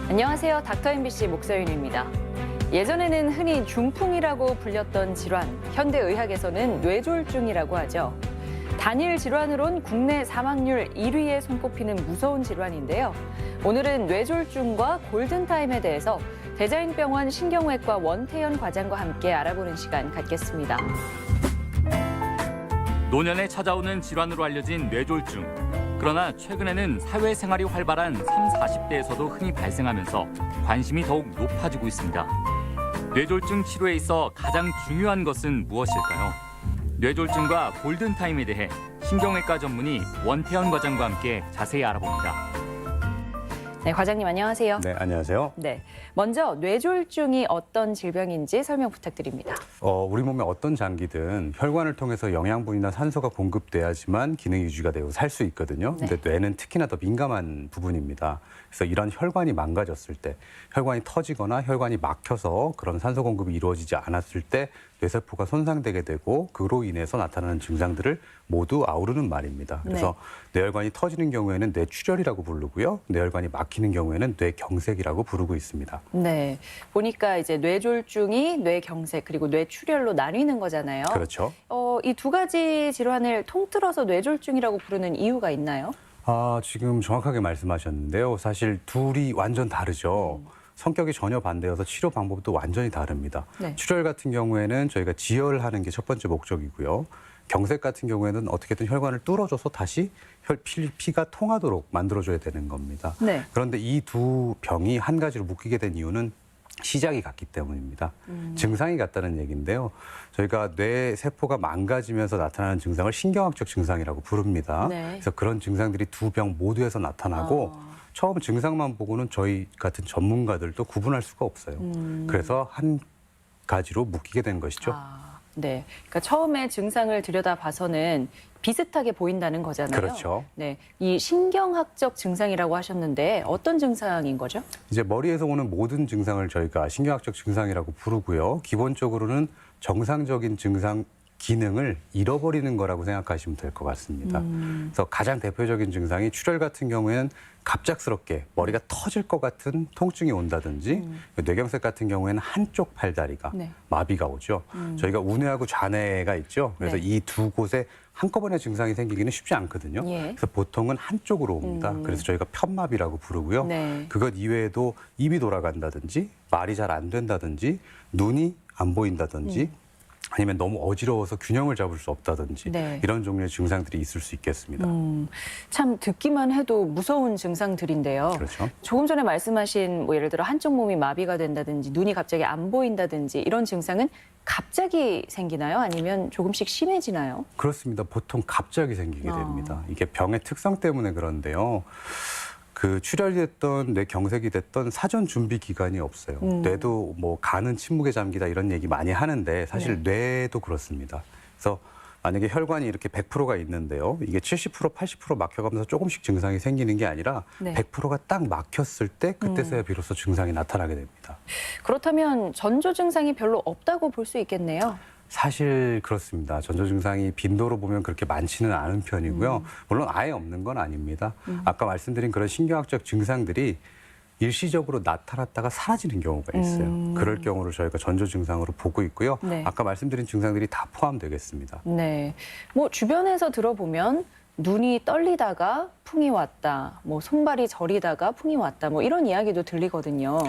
안녕하세요. 닥터 MBC 목서윤입니다. 예전에는 흔히 중풍이라고 불렸던 질환, 현대의학에서는 뇌졸중이라고 하죠. 단일 질환으론 국내 사망률 1위에 손꼽히는 무서운 질환인데요. 오늘은 뇌졸중과 골든타임에 대해서 대자연병원 신경외과 원태현 과장과 함께 알아보는 시간 갖겠습니다. 노년에 찾아오는 질환으로 알려진 뇌졸중. 그러나 최근에는 사회생활이 활발한 30, 40대에서도 흔히 발생하면서 관심이 더욱 높아지고 있습니다. 뇌졸중 치료에 있어 가장 중요한 것은 무엇일까요? 뇌졸중과 골든타임에 대해 신경외과 전문의 원태현 과장과 함께 자세히 알아봅니다. 네, 과장님 안녕하세요. 네, 안녕하세요. 네, 먼저 뇌졸중이 어떤 질병인지 설명 부탁드립니다. 우리 몸의 어떤 장기든 혈관을 통해서 영양분이나 산소가 공급돼야지만 기능 유지가 되고 살 수 있거든요. 네. 근데 뇌는 특히나 더 민감한 부분입니다. 그래서 이런 혈관이 망가졌을 때, 혈관이 터지거나 혈관이 막혀서 그런 산소 공급이 이루어지지 않았을 때 뇌세포가 손상되게 되고 그로 인해서 나타나는 증상들을 모두 아우르는 말입니다. 그래서 뇌혈관이 터지는 경우에는 뇌출혈이라고 부르고요. 뇌혈관이 막히는 경우에는 뇌경색이라고 부르고 있습니다. 네, 보니까 이제 뇌졸중이 뇌경색 그리고 뇌출혈로 나뉘는 거잖아요. 그렇죠. 이 두 가지 질환을 통틀어서 뇌졸중이라고 부르는 이유가 있나요? 지금 정확하게 말씀하셨는데요. 사실 둘이 완전 다르죠. 성격이 전혀 반대여서 치료 방법도 완전히 다릅니다. 네. 출혈 같은 경우에는 저희가 지혈하는 게 첫 번째 목적이고요. 경색 같은 경우에는 어떻게든 혈관을 뚫어줘서 다시 피가 통하도록 만들어줘야 되는 겁니다. 네. 그런데 이 두 병이 한 가지로 묶이게 된 이유는 시작이 같기 때문입니다. 증상이 같다는 얘기인데요. 저희가 뇌 세포가 망가지면서 나타나는 증상을 신경학적 증상이라고 부릅니다. 네. 그래서 그런 증상들이 두 병 모두에서 나타나고 처음 증상만 보고는 저희 같은 전문가들도 구분할 수가 없어요. 그래서 한 가지로 묶이게 된 것이죠. 네. 그러니까 처음에 증상을 들여다봐서는 비슷하게 보인다는 거잖아요. 그렇죠. 네. 이 신경학적 증상이라고 하셨는데 어떤 증상인 거죠? 이제 머리에서 오는 모든 증상을 저희가 신경학적 증상이라고 부르고요. 기본적으로는 정상적인 증상 기능을 잃어버리는 거라고 생각하시면 될 것 같습니다. 그래서 가장 대표적인 증상이 출혈 같은 경우에는 갑작스럽게 머리가 터질 것 같은 통증이 온다든지 뇌경색 같은 경우에는 한쪽 팔다리가 네. 마비가 오죠. 저희가 우뇌하고 좌뇌가 있죠. 그래서 네. 이 두 곳에 한꺼번에 증상이 생기기는 쉽지 않거든요. 예. 그래서 보통은 한쪽으로 옵니다. 그래서 저희가 편마비라고 부르고요. 네. 그것 이외에도 입이 돌아간다든지 말이 잘 안 된다든지 눈이 안 보인다든지 아니면 너무 어지러워서 균형을 잡을 수 없다든지 네. 이런 종류의 증상들이 있을 수 있겠습니다. 참 듣기만 해도 무서운 증상들인데요. 그렇죠. 조금 전에 말씀하신 뭐 예를 들어 한쪽 몸이 마비가 된다든지 눈이 갑자기 안 보인다든지 이런 증상은 갑자기 생기나요? 아니면 조금씩 심해지나요? 그렇습니다. 보통 갑자기 생기게 됩니다. 이게 병의 특성 때문에 그런데요. 그 출혈이 됐던 뇌경색이 됐던 사전 준비 기간이 없어요. 뇌도 뭐 간은 침묵에 잠기다 이런 얘기 많이 하는데 사실 뇌도 그렇습니다. 그래서 만약에 혈관이 이렇게 100%가 있는데요. 이게 70%, 80% 막혀가면서 조금씩 증상이 생기는 게 아니라 네. 100%가 딱 막혔을 때 그때서야 비로소 증상이 나타나게 됩니다. 그렇다면 전조 증상이 별로 없다고 볼 수 있겠네요. 사실 그렇습니다. 전조 증상이 빈도로 보면 그렇게 많지는 않은 편이고요. 물론 아예 없는 건 아닙니다. 아까 말씀드린 그런 신경학적 증상들이 일시적으로 나타났다가 사라지는 경우가 있어요. 그럴 경우를 저희가 전조 증상으로 보고 있고요. 네. 아까 말씀드린 증상들이 다 포함되겠습니다. 네. 뭐 주변에서 들어보면 눈이 떨리다가 풍이 왔다, 뭐 손발이 저리다가 풍이 왔다, 뭐 이런 이야기도 들리거든요.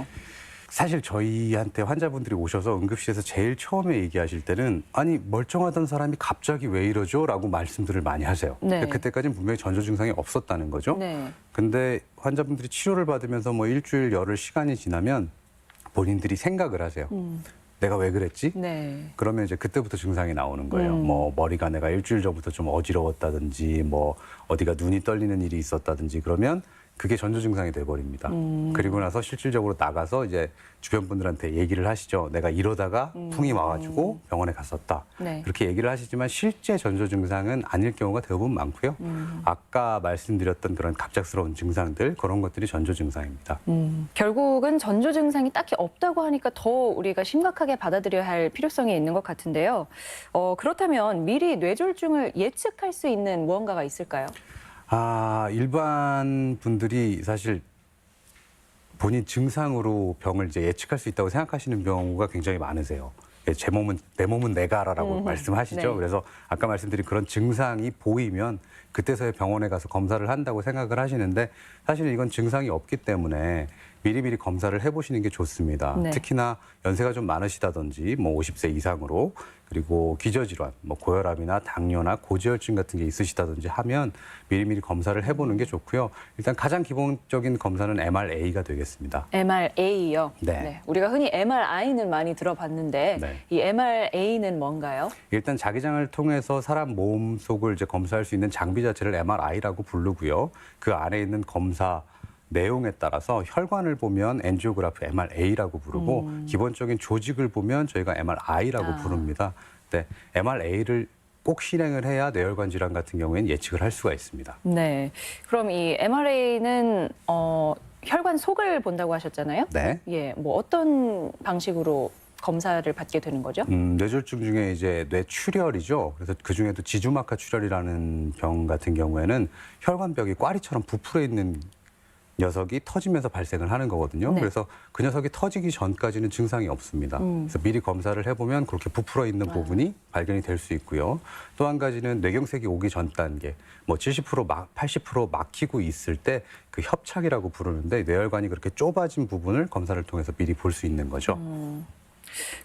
사실 저희한테 환자분들이 오셔서 응급실에서 제일 처음에 얘기하실 때는 아니 멀쩡하던 사람이 갑자기 왜 이러죠? 라고 말씀들을 많이 하세요. 네. 그때까지는 분명히 전조 증상이 없었다는 거죠. 네. 근데 환자분들이 치료를 받으면서 뭐 일주일, 열흘 시간이 지나면 본인들이 생각을 하세요. 내가 왜 그랬지? 네. 그러면 이제 그때부터 증상이 나오는 거예요. 뭐 머리가 내가 일주일 전부터 좀 어지러웠다든지 뭐 어디가 눈이 떨리는 일이 있었다든지 그러면 그게 전조 증상이 돼버립니다. 그리고 나서 실질적으로 나가서 이제 주변 분들한테 얘기를 하시죠. 내가 이러다가 풍이 와가지고 병원에 갔었다. 네. 그렇게 얘기를 하시지만 실제 전조 증상은 아닐 경우가 대부분 많고요. 아까 말씀드렸던 그런 갑작스러운 증상들 그런 것들이 전조 증상입니다. 결국은 전조 증상이 딱히 없다고 하니까 더 우리가 심각하게 받아들여야 할 필요성이 있는 것 같은데요. 그렇다면 미리 뇌졸중을 예측할 수 있는 무언가가 있을까요? 일반 분들이 사실 본인 증상으로 병을 이제 예측할 수 있다고 생각하시는 경우가 굉장히 많으세요. 내 몸은 내가 알아라고 말씀하시죠. 네. 그래서 아까 말씀드린 그런 증상이 보이면 그때서야 병원에 가서 검사를 한다고 생각을 하시는데 사실은 이건 증상이 없기 때문에 미리미리 검사를 해보시는 게 좋습니다. 네. 특히나 연세가 좀 많으시다든지 뭐 50세 이상으로 그리고 기저질환, 뭐 고혈압이나 당뇨나 고지혈증 같은 게 있으시다든지 하면 미리미리 검사를 해보는 게 좋고요. 일단 가장 기본적인 검사는 MRA가 되겠습니다. MRA요. 네. 우리가 흔히 MRI는 많이 들어봤는데 네. 이 MRA는 뭔가요? 일단 자기장을 통해서 사람 몸 속을 이제 검사할 수 있는 장비 자체를 MRI라고 부르고요. 그 안에 있는 검사 내용에 따라서 혈관을 보면 엔지오그래프 MRA라고 부르고 기본적인 조직을 보면 저희가 MRI라고 부릅니다. 네, MRA를 꼭 실행을 해야 뇌혈관 질환 같은 경우에는 예측을 할 수가 있습니다. 네. 그럼 이 MRA는 혈관 속을 본다고 하셨잖아요. 네. 예, 뭐 어떤 방식으로 검사를 받게 되는 거죠? 뇌졸중 중에 이제 뇌출혈이죠. 그래서 그 중에도 지주막하 출혈이라는 병 같은 경우에는 혈관벽이 꽈리처럼 부풀어 있는 녀석이 터지면서 발생을 하는 거거든요. 네. 그래서 그 녀석이 터지기 전까지는 증상이 없습니다. 그래서 미리 검사를 해보면 그렇게 부풀어 있는 부분이 발견이 될 수 있고요. 또 한 가지는 뇌경색이 오기 전 단계, 뭐 70%, 80% 막히고 있을 때 그 협착이라고 부르는데 뇌혈관이 그렇게 좁아진 부분을 검사를 통해서 미리 볼 수 있는 거죠.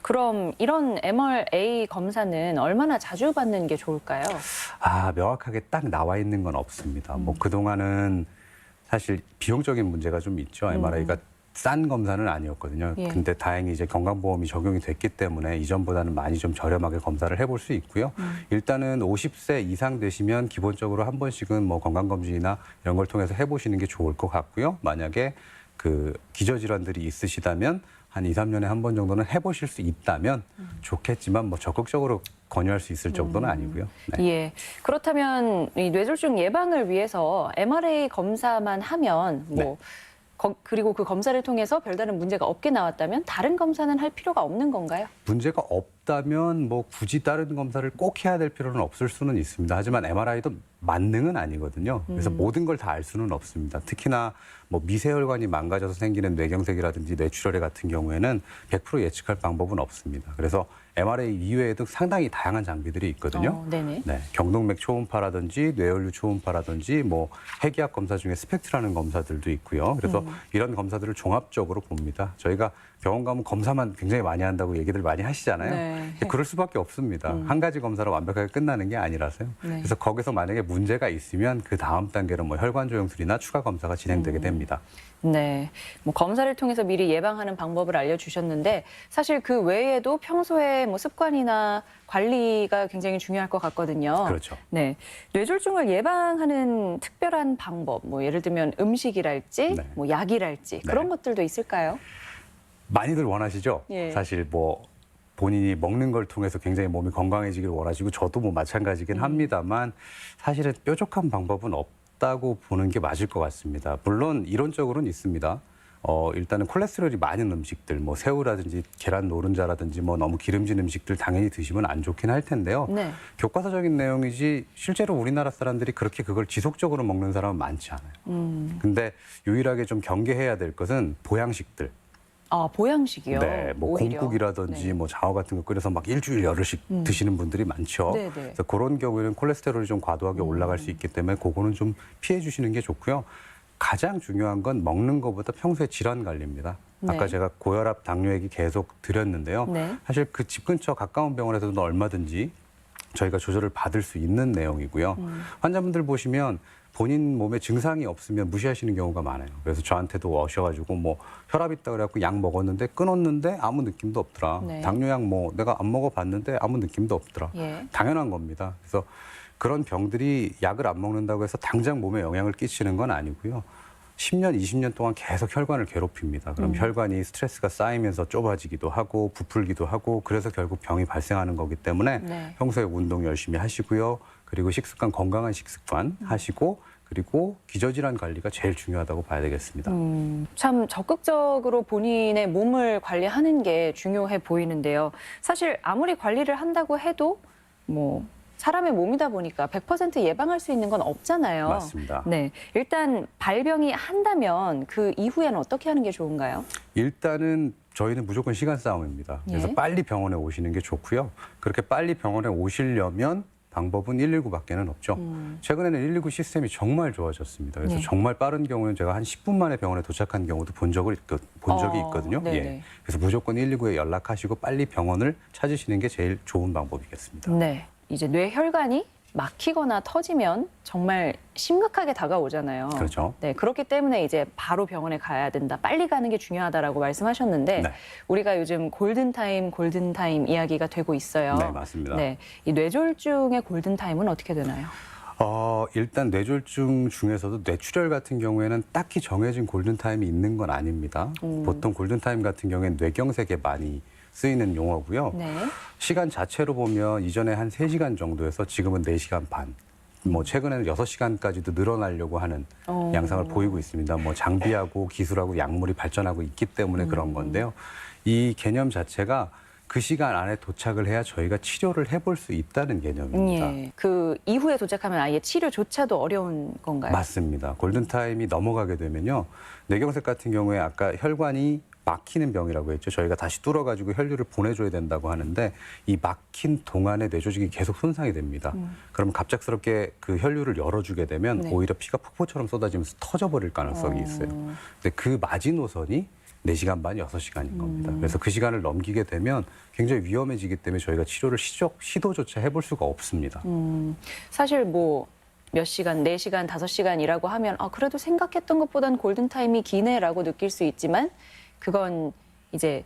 그럼 이런 MRA 검사는 얼마나 자주 받는 게 좋을까요? 명확하게 딱 나와 있는 건 없습니다. 뭐 그동안은 사실 비용적인 문제가 좀 있죠. MRI가 싼 검사는 아니었거든요. 예. 근데 다행히 이제 건강보험이 적용이 됐기 때문에 이전보다는 많이 좀 저렴하게 검사를 해볼 수 있고요. 일단은 50세 이상 되시면 기본적으로 한 번씩은 뭐 건강검진이나 이런 걸 통해서 해보시는 게 좋을 것 같고요. 만약에 그 기저질환들이 있으시다면 한 2, 3년에 한 번 정도는 해보실 수 있다면 좋겠지만 뭐 적극적으로 권유할 수 있을 정도는 아니고요. 네. 예. 그렇다면 이 뇌졸중 예방을 위해서 MRA 검사만 하면 뭐 그리고 그 검사를 통해서 별다른 문제가 없게 나왔다면 다른 검사는 할 필요가 없는 건가요? 문제가 없다면 뭐 굳이 다른 검사를 꼭 해야 될 필요는 없을 수는 있습니다. 하지만 MRI도 만능은 아니거든요. 그래서 모든 걸 다 알 수는 없습니다. 특히나 뭐 미세혈관이 망가져서 생기는 뇌경색이라든지 뇌출혈 같은 경우에는 100% 예측할 방법은 없습니다. 그래서 MRA 이외에도 상당히 다양한 장비들이 있거든요. 네네. 네, 경동맥 초음파라든지 뇌혈류 초음파라든지 뭐 핵의학 검사 중에 스펙트라는 검사들도 있고요. 그래서 이런 검사들을 종합적으로 봅니다. 저희가 병원 가면 검사만 굉장히 많이 한다고 얘기들 많이 하시잖아요. 네. 그럴 수밖에 없습니다. 한 가지 검사로 완벽하게 끝나는 게 아니라서요. 네. 그래서 거기서 만약에 문제가 있으면 그 다음 단계로 뭐 혈관 조영술이나 추가 검사가 진행되게 됩니다. 네. 뭐 검사를 통해서 미리 예방하는 방법을 알려주셨는데 사실 그 외에도 평소에 뭐 습관이나 관리가 굉장히 중요할 것 같거든요. 그렇죠. 네. 뇌졸중을 예방하는 특별한 방법, 뭐 예를 들면 음식이랄지, 네. 뭐 약이랄지 그런 것들도 있을까요? 많이들 원하시죠? 예. 사실 뭐 본인이 먹는 걸 통해서 굉장히 몸이 건강해지길 원하시고 저도 뭐 마찬가지긴 합니다만 사실은 뾰족한 방법은 없다고 보는 게 맞을 것 같습니다. 물론 이론적으로는 있습니다. 일단은 콜레스테롤이 많은 음식들, 뭐 새우라든지 계란 노른자라든지 뭐 너무 기름진 음식들 당연히 드시면 안 좋긴 할 텐데요. 네. 교과서적인 내용이지 실제로 우리나라 사람들이 그렇게 그걸 지속적으로 먹는 사람은 많지 않아요. 근데 유일하게 좀 경계해야 될 것은 보양식들. 아, 보양식이요? 네, 뭐 오히려. 콩국이라든지 네. 뭐 장어 같은 거 끓여서 막 일주일 열흘씩 드시는 분들이 많죠. 네네. 그래서 그런 경우에는 콜레스테롤이 좀 과도하게 올라갈 수 있기 때문에 그거는 좀 피해 주시는 게 좋고요. 가장 중요한 건 먹는 것보다 평소에 질환 관리입니다. 네. 아까 제가 고혈압, 당뇨 얘기 계속 드렸는데요. 네. 사실 그 집 근처 가까운 병원에서도 얼마든지 저희가 조절을 받을 수 있는 내용이고요. 환자분들 보시면 본인 몸에 증상이 없으면 무시하시는 경우가 많아요. 그래서 저한테도 오셔가지고 뭐 혈압 있다 그래갖고 약 먹었는데 끊었는데 아무 느낌도 없더라. 네. 당뇨약 뭐 내가 안 먹어봤는데 아무 느낌도 없더라. 예. 당연한 겁니다. 그래서 그런 병들이 약을 안 먹는다고 해서 당장 몸에 영향을 끼치는 건 아니고요. 10년, 20년 동안 계속 혈관을 괴롭힙니다. 그럼 혈관이 스트레스가 쌓이면서 좁아지기도 하고 부풀기도 하고 그래서 결국 병이 발생하는 거기 때문에 네. 평소에 운동 열심히 하시고요. 그리고 식습관, 건강한 식습관 하시고 그리고 기저질환 관리가 제일 중요하다고 봐야 되겠습니다. 참 적극적으로 본인의 몸을 관리하는 게 중요해 보이는데요. 사실 아무리 관리를 한다고 해도 뭐 사람의 몸이다 보니까 100% 예방할 수 있는 건 없잖아요. 맞습니다. 네, 일단 발병이 한다면 그 이후에는 어떻게 하는 게 좋은가요? 일단은 저희는 무조건 시간 싸움입니다. 그래서 예. 빨리 병원에 오시는 게 좋고요. 그렇게 빨리 병원에 오시려면 방법은 119밖에는 없죠. 최근에는 119 시스템이 정말 좋아졌습니다. 그래서 네. 정말 빠른 경우는 제가 한 10분 만에 병원에 도착한 경우도 본 적이 있거든요. 네네. 예. 그래서 무조건 119에 연락하시고 빨리 병원을 찾으시는 게 제일 좋은 방법이겠습니다. 네, 이제 뇌혈관이 막히거나 터지면 정말 심각하게 다가오잖아요. 그렇죠. 네, 그렇기 때문에 이제 바로 병원에 가야 된다. 빨리 가는 게 중요하다라고 말씀하셨는데 네. 우리가 요즘 골든타임 이야기가 되고 있어요. 네, 맞습니다. 네, 이 뇌졸중의 골든타임은 어떻게 되나요? 일단 뇌졸중 중에서도 뇌출혈 같은 경우에는 딱히 정해진 골든타임이 있는 건 아닙니다. 보통 골든타임 같은 경우에는 뇌경색에 많이 쓰이는 용어고요. 네. 시간 자체로 보면 이전에 한 3시간 정도에서 지금은 4시간 반, 뭐 최근에는 6시간까지도 늘어나려고 하는 양상을 보이고 있습니다. 뭐 장비하고 기술하고 약물이 발전하고 있기 때문에 그런 건데요. 이 개념 자체가 그 시간 안에 도착을 해야 저희가 치료를 해볼 수 있다는 개념입니다. 예. 그 이후에 도착하면 아예 치료조차도 어려운 건가요? 맞습니다. 골든타임이 넘어가게 되면요. 뇌경색 같은 경우에 아까 혈관이 막히는 병이라고 했죠. 저희가 다시 뚫어가지고 혈류를 보내줘야 된다고 하는데 이 막힌 동안에 뇌조직이 계속 손상이 됩니다. 그럼 갑작스럽게 그 혈류를 열어주게 되면 네. 오히려 피가 폭포처럼 쏟아지면서 터져버릴 가능성이 있어요. 근데 그 마지노선이 4시간 반, 6시간인 겁니다. 그래서 그 시간을 넘기게 되면 굉장히 위험해지기 때문에 저희가 치료를 시도조차 해볼 수가 없습니다. 사실 뭐 몇 시간, 4시간, 5시간이라고 하면 그래도 생각했던 것보단 골든타임이 기네라고 느낄 수 있지만 그건 이제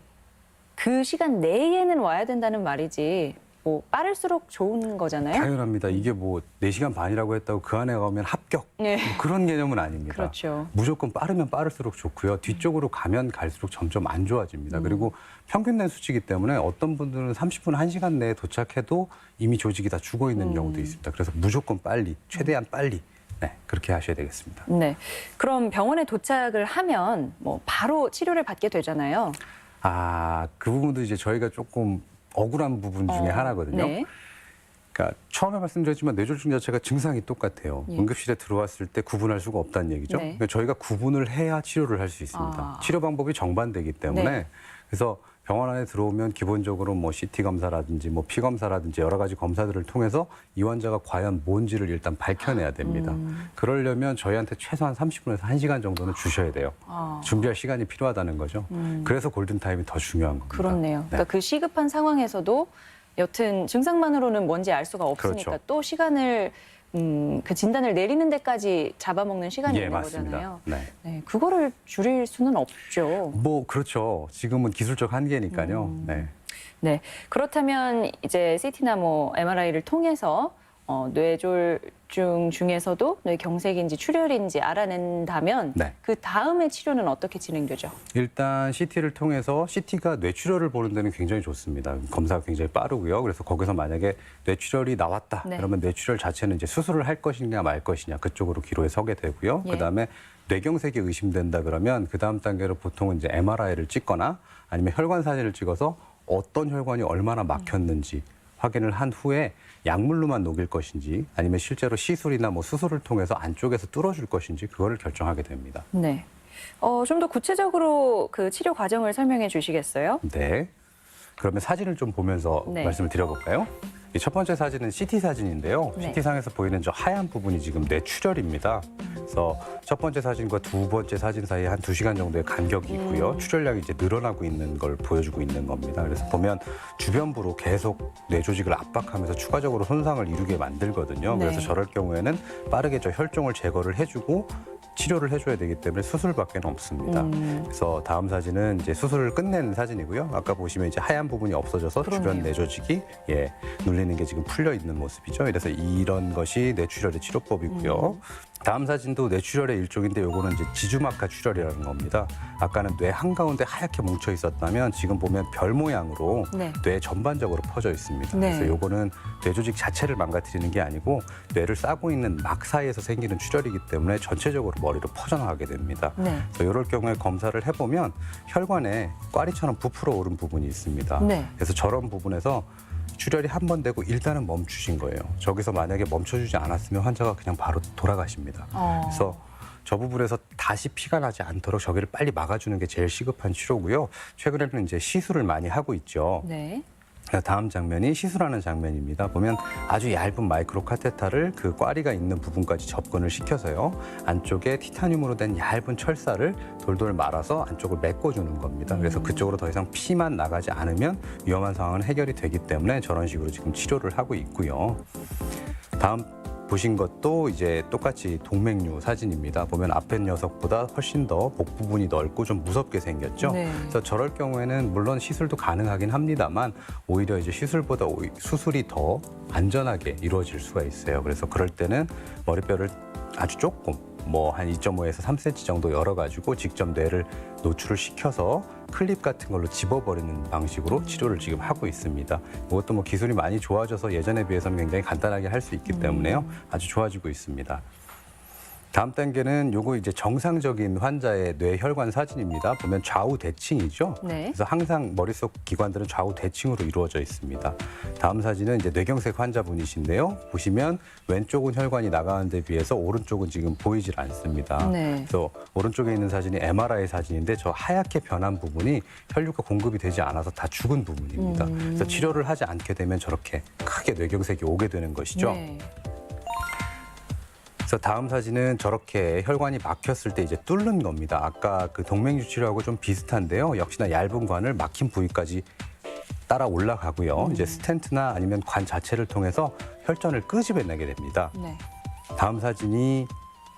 그 시간 내에는 와야 된다는 말이지 뭐 빠를수록 좋은 거잖아요. 당연합니다. 이게 뭐 4시간 반이라고 했다고 그 안에 가면 합격 네. 뭐 그런 개념은 아닙니다. 그렇죠. 무조건 빠르면 빠를수록 좋고요. 뒤쪽으로 가면 갈수록 점점 안 좋아집니다. 그리고 평균 내 수치이기 때문에 어떤 분들은 30분, 1시간 내에 도착해도 이미 조직이 다 죽어 있는 경우도 있습니다. 그래서 무조건 빨리, 최대한 빨리 네, 그렇게 하셔야 되겠습니다. 네. 그럼 병원에 도착을 하면 뭐 바로 치료를 받게 되잖아요. 그 부분도 이제 저희가 조금 억울한 부분 중에 하나거든요. 네. 그러니까 처음에 말씀드렸지만 뇌졸중 자체가 증상이 똑같아요. 예. 응급실에 들어왔을 때 구분할 수가 없다는 얘기죠. 네. 그러니까 저희가 구분을 해야 치료를 할 수 있습니다. 치료 방법이 정반대이기 때문에 네. 그래서 병원 안에 들어오면 기본적으로 뭐 CT 검사라든지 뭐 피 검사라든지 여러 가지 검사들을 통해서 이 환자가 과연 뭔지를 일단 밝혀내야 됩니다. 그러려면 저희한테 최소한 30분에서 1시간 정도는 주셔야 돼요. 준비할 시간이 필요하다는 거죠. 그래서 골든타임이 더 중요한 겁니다. 그렇네요. 네. 그러니까 그 시급한 상황에서도 여튼 증상만으로는 뭔지 알 수가 없으니까 그렇죠. 또 시간을 그 진단을 내리는 데까지 잡아먹는 시간이 예, 있는 맞습니다. 거잖아요. 네. 네, 그거를 줄일 수는 없죠. 뭐 그렇죠. 지금은 기술적 한계니까요. 네. 네, 그렇다면 이제 CT나 뭐 MRI를 통해서 뇌졸중 중에서도 뇌경색인지 출혈인지 알아낸다면 네. 그 다음의 치료는 어떻게 진행되죠? 일단 CT를 통해서 CT가 뇌출혈을 보는 데는 굉장히 좋습니다. 검사가 굉장히 빠르고요. 그래서 거기서 만약에 뇌출혈이 나왔다. 네. 그러면 뇌출혈 자체는 이제 수술을 할 것이냐 말 것이냐 그쪽으로 기로에 서게 되고요. 예. 그다음에 뇌경색이 의심된다 그러면 그 다음 단계로 보통은 이제 MRI를 찍거나 아니면 혈관 사진을 찍어서 어떤 혈관이 얼마나 막혔는지 확인을 한 후에 약물로만 녹일 것인지 아니면 실제로 시술이나 뭐 수술을 통해서 안쪽에서 뚫어줄 것인지 그거를 결정하게 됩니다. 네. 좀 더 구체적으로 그 치료 과정을 설명해 주시겠어요? 네. 그러면 사진을 좀 보면서 네. 말씀을 드려볼까요? 이 첫 번째 사진은 CT 사진인데요. 네. CT상에서 보이는 저 하얀 부분이 지금 뇌출혈입니다. 그래서 첫 번째 사진과 두 번째 사진 사이에 한 2시간 정도의 간격이 있고요. 출혈량이 이제 늘어나고 있는 걸 보여주고 있는 겁니다. 그래서 보면 주변부로 계속 뇌조직을 압박하면서 추가적으로 손상을 이루게 만들거든요. 네. 그래서 저럴 경우에는 빠르게 저 혈종을 제거를 해주고 치료를 해줘야 되기 때문에 수술밖에 없습니다. 그래서 다음 사진은 이제 수술을 끝낸 사진이고요. 아까 보시면 이제 하얀 부분이 없어져서 주변 그러네요. 뇌조직이 눌리는 게 지금 풀려 있는 모습이죠. 그래서 이런 것이 뇌출혈의 치료법이고요. 다음 사진도 뇌출혈의 일종인데 요거는 이제 지주막하 출혈이라는 겁니다. 아까는 뇌 한가운데 하얗게 뭉쳐 있었다면 지금 보면 별 모양으로 네. 뇌 전반적으로 퍼져 있습니다. 네. 그래서 요거는 뇌조직 자체를 망가뜨리는 게 아니고 뇌를 싸고 있는 막 사이에서 생기는 출혈이기 때문에 전체적으로 머리로 퍼져나가게 됩니다. 네. 그래서 이럴 경우에 검사를 해보면 혈관에 꽈리처럼 부풀어 오른 부분이 있습니다. 네. 그래서 저런 부분에서 출혈이 한 번 되고 일단은 멈추신 거예요. 저기서 만약에 멈춰주지 않았으면 환자가 그냥 바로 돌아가십니다. 그래서 저 부분에서 다시 피가 나지 않도록 저기를 빨리 막아주는 게 제일 시급한 치료고요. 최근에는 이제 시술을 많이 하고 있죠. 네. 다음 장면이 시술하는 장면입니다. 보면 아주 얇은 마이크로 카테터를 그 꽈리가 있는 부분까지 접근을 시켜서요. 안쪽에 티타늄으로 된 얇은 철사를 돌돌 말아서 안쪽을 메꿔주는 겁니다. 그래서 그쪽으로 더 이상 피만 나가지 않으면 위험한 상황은 해결이 되기 때문에 저런 식으로 지금 치료를 하고 있고요. 다음 보신 것도 이제 똑같이 동맥류 사진입니다. 보면 앞에 녀석보다 훨씬 더 목 부분이 넓고 좀 무섭게 생겼죠. 네. 그래서 저럴 경우에는 물론 시술도 가능하긴 합니다만 오히려 이제 시술보다 수술이 더 안전하게 이루어질 수가 있어요. 그래서 그럴 때는 머리뼈를 아주 조금 뭐 한 2.5에서 3cm 정도 열어가지고 직접 뇌를 노출을 시켜서 클립 같은 걸로 집어버리는 방식으로 치료를 지금 하고 있습니다. 이것도 뭐 기술이 많이 좋아져서 예전에 비해서는 굉장히 간단하게 할 수 있기 때문에요. 아주 좋아지고 있습니다. 다음 단계는 요거 이제 정상적인 환자의 뇌혈관 사진입니다. 보면 좌우 대칭이죠. 네. 그래서 항상 머릿속 기관들은 좌우 대칭으로 이루어져 있습니다. 다음 사진은 이제 뇌경색 환자분이신데요. 보시면 왼쪽은 혈관이 나가는 데 비해서 오른쪽은 지금 보이질 않습니다. 네. 그래서 오른쪽에 있는 사진이 MRI 사진인데 저 하얗게 변한 부분이 혈류가 공급이 되지 않아서 다 죽은 부분입니다. 그래서 치료를 하지 않게 되면 저렇게 크게 뇌경색이 오게 되는 것이죠. 네. 그래서 다음 사진은 저렇게 혈관이 막혔을 때 이제 뚫는 겁니다. 아까 그 동맥류 치료하고 좀 비슷한데요. 역시나 얇은 관을 막힌 부위까지 따라 올라가고요. 이제 스텐트나 아니면 관 자체를 통해서 혈전을 끄집어내게 됩니다. 네. 다음 사진이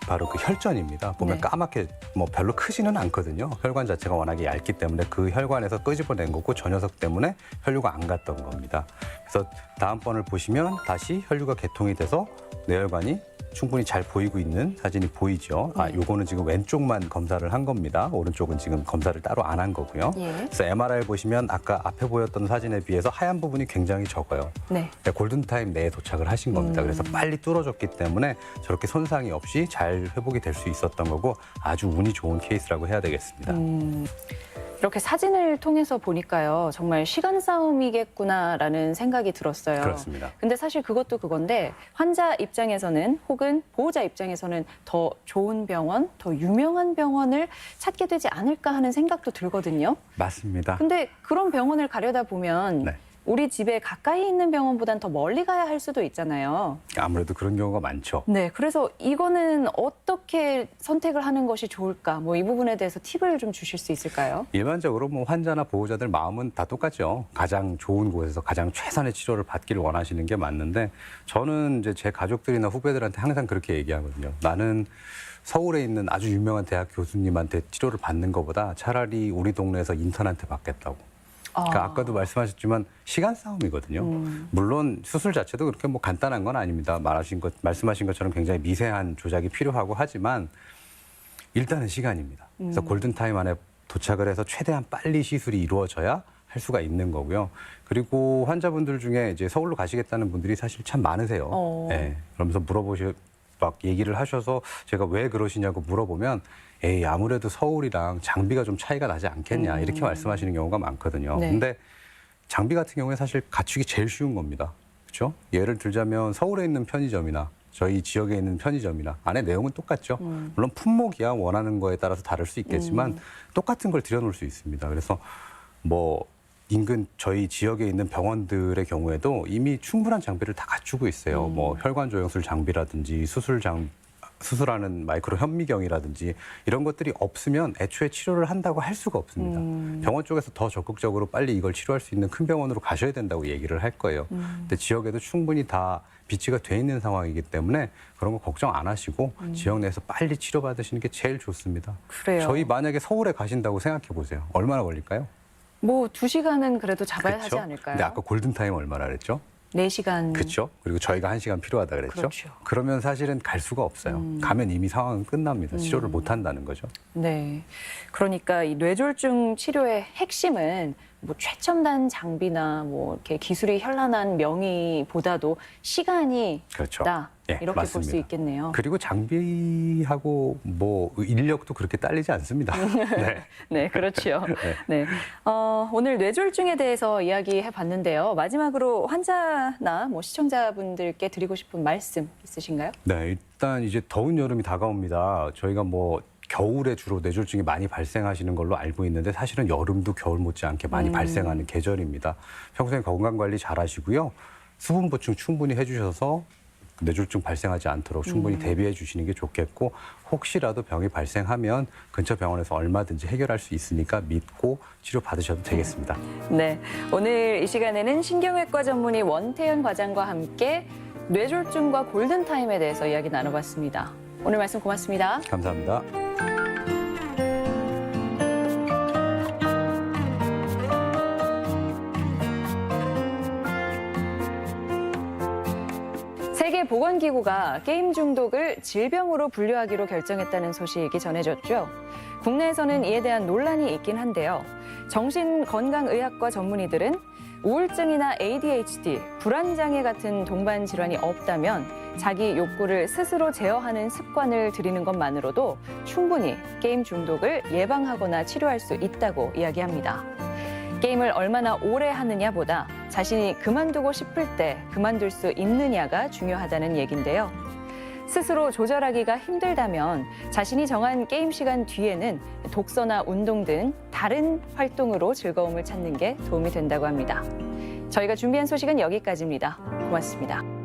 바로 그 혈전입니다. 보면 네. 까맣게 뭐 별로 크지는 않거든요. 혈관 자체가 워낙에 얇기 때문에 그 혈관에서 끄집어낸 거고 저 녀석 때문에 혈류가 안 갔던 겁니다. 그래서 다음번을 보시면 다시 혈류가 개통이 돼서 뇌혈관이 충분히 잘 보이고 있는 사진이 보이죠. 요거는 지금 왼쪽만 검사를 한 겁니다. 오른쪽은 지금 검사를 따로 안 한 거고요. 예. 그래서 MRI 보시면 아까 앞에 보였던 사진에 비해서 하얀 부분이 굉장히 적어요. 네. 골든타임 내에 도착을 하신 겁니다. 그래서 빨리 뚫어졌기 때문에 저렇게 손상이 없이 잘 회복이 될 수 있었던 거고 아주 운이 좋은 케이스라고 해야 되겠습니다. 이렇게 사진을 통해서 보니까요. 정말 시간 싸움이겠구나라는 생각이 들었어요. 그렇습니다. 근데 사실 그것도 그건데 환자 입장에서는 혹은 보호자 입장에서는 더 좋은 병원, 더 유명한 병원을 찾게 되지 않을까 하는 생각도 들거든요. 맞습니다. 근데 그런 병원을 가려다 보면 네. 우리 집에 가까이 있는 병원보단 더 멀리 가야 할 수도 있잖아요. 아무래도 그런 경우가 많죠. 네, 그래서 이거는 어떻게 선택을 하는 것이 좋을까? 뭐 이 부분에 대해서 팁을 좀 주실 수 있을까요? 일반적으로 뭐 환자나 보호자들 마음은 다 똑같죠. 가장 좋은 곳에서 가장 최선의 치료를 받기를 원하시는 게 맞는데 저는 이제 제 가족들이나 후배들한테 항상 그렇게 얘기하거든요. 나는 서울에 있는 아주 유명한 대학 교수님한테 치료를 받는 것보다 차라리 우리 동네에서 인턴한테 받겠다고. 그러니까 아까도 말씀하셨지만 시간 싸움이거든요. 물론 수술 자체도 그렇게 뭐 간단한 건 아닙니다. 말씀하신 것처럼 굉장히 미세한 조작이 필요하고 하지만 일단은 시간입니다. 그래서 골든타임 안에 도착을 해서 최대한 빨리 시술이 이루어져야 할 수가 있는 거고요. 그리고 환자분들 중에 이제 서울로 가시겠다는 분들이 사실 참 많으세요. 네, 그러면서 막 얘기를 하셔서 제가 왜 그러시냐고 물어보면 에이 아무래도 서울이랑 장비가 좀 차이가 나지 않겠냐 이렇게 말씀하시는 경우가 많거든요. 네. 근데 장비 같은 경우에 사실 갖추기 제일 쉬운 겁니다. 그렇죠? 예를 들자면 서울에 있는 편의점이나 저희 지역에 있는 편의점이나 안에 내용은 똑같죠. 물론 품목이야 원하는 거에 따라서 다를 수 있겠지만 똑같은 걸 들여놓을 수 있습니다. 그래서 뭐 인근 저희 지역에 있는 병원들의 경우에도 이미 충분한 장비를 다 갖추고 있어요. 뭐 혈관 조영술 장비라든지 수술하는 마이크로 현미경이라든지 이런 것들이 없으면 애초에 치료를 한다고 할 수가 없습니다. 병원 쪽에서 더 적극적으로 빨리 이걸 치료할 수 있는 큰 병원으로 가셔야 된다고 얘기를 할 거예요. 근데 지역에도 충분히 다 비치가 돼 있는 상황이기 때문에 그런 거 걱정 안 하시고 지역 내에서 빨리 치료받으시는 게 제일 좋습니다. 그래요. 저희 만약에 서울에 가신다고 생각해 보세요. 얼마나 걸릴까요? 뭐 2시간은 그래도 잡아야 그렇죠? 하지 않을까요? 근데 아까 골든타임 얼마나 그랬죠? 4시간. 그렇죠. 그리고 저희가 1시간 필요하다 그랬죠. 그렇죠. 그러면 사실은 갈 수가 없어요. 가면 이미 상황은 끝납니다. 치료를 못 한다는 거죠. 네. 그러니까 이 뇌졸중 치료의 핵심은 뭐 최첨단 장비나 뭐 이렇게 기술이 현란한 명의보다도 시간이 그렇죠. 나 예, 이렇게 볼 맞습니다. 수 있겠네요. 그리고 장비하고 뭐 인력도 그렇게 딸리지 않습니다. 네. 네, 그렇죠. 네. 오늘 뇌졸중에 대해서 이야기해 봤는데요. 마지막으로 환자나 뭐 시청자분들께 드리고 싶은 말씀 있으신가요? 네, 일단 이제 더운 여름이 다가옵니다. 저희가 뭐 겨울에 주로 뇌졸중이 많이 발생하시는 걸로 알고 있는데 사실은 여름도 겨울 못지않게 많이 발생하는 계절입니다. 평소에 건강 관리 잘 하시고요. 수분 보충 충분히 해주셔서 뇌졸중 발생하지 않도록 충분히 대비해 주시는 게 좋겠고 혹시라도 병이 발생하면 근처 병원에서 얼마든지 해결할 수 있으니까 믿고 치료 받으셔도 되겠습니다. 네. 오늘 이 시간에는 신경외과 전문의 원태현 과장과 함께 뇌졸중과 골든타임에 대해서 이야기 나눠봤습니다. 오늘 말씀 고맙습니다. 감사합니다. 세계보건기구가 게임 중독을 질병으로 분류하기로 결정했다는 소식이 전해졌죠. 국내에서는 이에 대한 논란이 있긴 한데요. 정신건강의학과 전문의들은 우울증이나 ADHD, 불안장애 같은 동반 질환이 없다면 자기 욕구를 스스로 제어하는 습관을 들이는 것만으로도 충분히 게임 중독을 예방하거나 치료할 수 있다고 이야기합니다. 게임을 얼마나 오래 하느냐보다 자신이 그만두고 싶을 때 그만둘 수 있느냐가 중요하다는 얘긴데요. 스스로 조절하기가 힘들다면 자신이 정한 게임 시간 뒤에는 독서나 운동 등 다른 활동으로 즐거움을 찾는 게 도움이 된다고 합니다. 저희가 준비한 소식은 여기까지입니다. 고맙습니다.